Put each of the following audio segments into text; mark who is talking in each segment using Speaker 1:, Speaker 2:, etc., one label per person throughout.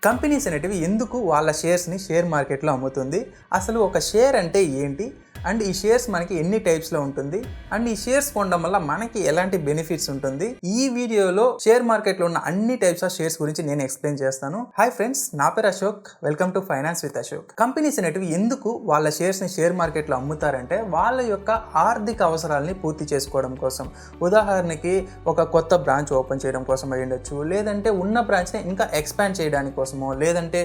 Speaker 1: Companies అనేటివి ఎందుకు వాళ్ళ షేర్స్ని షేర్ మార్కెట్లో అమ్ముతుంది? అసలు ఒక షేర్ అంటే ఏంటి? అండ్ ఈ షేర్స్ మనకి ఎన్ని టైప్స్లో ఉంటుంది? అండ్ ఈ షేర్స్ కొనడం వల్ల మనకి ఎలాంటి బెనిఫిట్స్ ఉంటుంది? ఈ వీడియోలో షేర్ మార్కెట్లో ఉన్న అన్ని టైప్స్ ఆఫ్ షేర్స్ గురించి నేను ఎక్స్ప్లెయిన్ చేస్తాను. హాయ్ ఫ్రెండ్స్, నా పేరు Ashok. Welcome to finance with Ashok. Companies అనేటివి ఎందుకు వాళ్ళ షేర్స్ని షేర్ మార్కెట్లో అమ్ముతారంటే వాళ్ళ యొక్క ఆర్థిక అవసరాలని పూర్తి చేసుకోవడం కోసం. ఉదాహరణకి ఒక కొత్త బ్రాంచ్ ఓపెన్ చేయడం కోసం అయి ఉండొచ్చు, లేదంటే ఉన్న బ్రాంచ్ని ఇంకా ఎక్స్పాండ్ చేయడానికి కోసమో, లేదంటే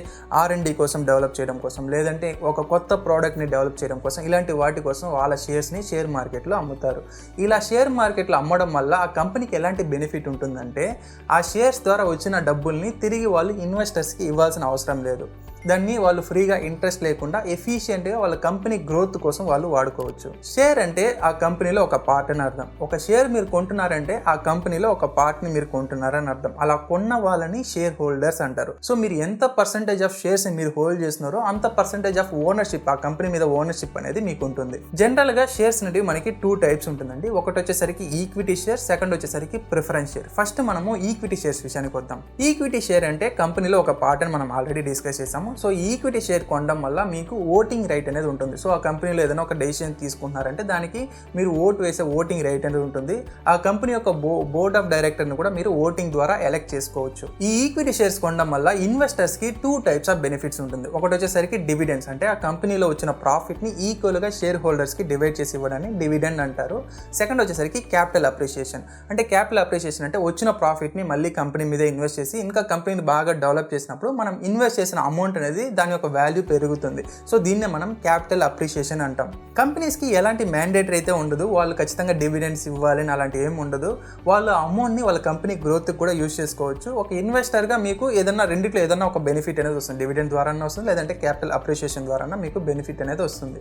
Speaker 1: R&D కోసం డెవలప్ చేయడం కోసం, లేదంటే ఒక కొత్త ప్రోడక్ట్ని డెవలప్ చేయడం కోసం, ఇలాంటి వాటి కోసం వాళ్ళ షేర్స్ని షేర్ మార్కెట్లో అమ్ముతారు. ఇలా షేర్ మార్కెట్లో అమ్మడం వల్ల ఆ కంపెనీకి ఎలాంటి బెనిఫిట్ ఉంటుందంటే ఆ షేర్స్ ద్వారా వచ్చిన డబ్బుల్ని తిరిగి వాళ్ళు ఇన్వెస్టర్స్కి ఇవ్వాల్సిన అవసరం లేదు. దాన్ని వాళ్ళు ఫ్రీగా ఇంట్రెస్ట్ లేకుండా ఎఫిషియెంట్గా వాళ్ళ కంపెనీ గ్రోత్ కోసం వాళ్ళు వాడుకోవచ్చు. షేర్ అంటే ఆ కంపెనీలో ఒక పార్ట్ అని అర్థం. ఒక షేర్ మీరు కొంటున్నారంటే ఆ కంపెనీలో ఒక పార్ట్ని మీరు కొంటున్నారని అర్థం. అలా కొన్న వాళ్ళని షేర్ హోల్డర్స్ అంటారు. సో మీరు ఎంత పర్సంటేజ్ ఆఫ్ షేర్స్ మీరు హోల్డ్ చేస్తున్నారో అంత పర్సంటేజ్ ఆఫ్ ఓనర్షిప్, ఆ కంపెనీ మీద ఓనర్షిప్ అనేది మీకు ఉంటుంది. జనరల్గా షేర్స్ అనేవి మనకి 2 టైప్స్ ఉంటుందండి. ఒకటి వచ్చేసరికి ఈక్విటీ షేర్, సెకండ్ వచ్చేసరికి ప్రిఫరెన్స్ షేర్. ఫస్ట్ మనము ఈక్విటీ షేర్స్ విషయానికి వద్దాం. ఈక్విటీ షేర్ అంటే కంపెనీలో ఒక పార్ట్ అని మనం ఆల్రెడీ డిస్కస్ చేసాము. సో ఈక్విటీ షేర్ కొనడం వల్ల మీకు ఓటింగ్ రైట్ అనేది ఉంటుంది. సో ఆ కంపెనీలో ఏదైనా ఒక డెసిషన్ తీసుకుంటున్నారంటే దానికి మీరు ఓటు వేసే ఓటింగ్ రైట్ అనేది ఉంటుంది. ఆ కంపెనీ యొక్క బోర్డ్ ఆఫ్ డైరెక్టర్ని కూడా మీరు ఓటింగ్ ద్వారా ఎలెక్ట్ చేసుకోవచ్చు. ఈ ఈక్విటీ షేర్స్ కొనడం వల్ల ఇన్వెస్టర్స్కి 2 టైప్స్ ఆఫ్ బెనిఫిట్స్ ఉంటుంది. ఒకటి వచ్చేసరికి డివిడెండ్స్, అంటే ఆ కంపెనీలో వచ్చిన ప్రాఫిట్ని ఈక్వల్గా షేర్ హోల్డర్స్కి డివైడ్ చేసి ఇవ్వడాన్ని డివిడెండ్ అంటారు. సెకండ్ వచ్చేసరికి క్యాపిటల్ అప్రిషియేషన్. అంటే క్యాపిటల్ అప్రిషియేషన్ అంటే వచ్చిన ప్రాఫిట్ని మళ్ళీ కంపెనీ మీద ఇన్వెస్ట్ చేసి ఇంకా కంపెనీని బాగా డెవలప్ చేసినప్పుడు మనం ఇన్వెస్ట్ చేసిన అమౌంట్ అనేది దాని యొక్క వాల్యూ పెరుగుతుంది. సో దీన్నే మనం క్యాపిటల్ అప్రిషియేషన్ అంటాం. కంపెనీస్కి ఎలాంటి మ్యాండేటరీ అయితే ఉండదు, వాళ్ళు ఖచ్చితంగా డివిడెండ్స్ ఇవ్వాలని అలాంటి ఏమి ఉండదు. వాళ్ళ అమౌంట్ని వాళ్ళ కంపెనీ గ్రోత్కి కూడా యూజ్ చేసుకోవచ్చు. ఒక ఇన్వెస్టర్గా మీకు ఏదన్నా రెండిట్లో ఏదన్నా ఒక బెనిఫిట్ అనేది వస్తుంది. డివిడెండ్ ద్వారా వస్తుంది, లేదంటే క్యాపిటల్ అప్రిషియేషన్ ద్వారా మీకు బెనిఫిట్ అనేది వస్తుంది.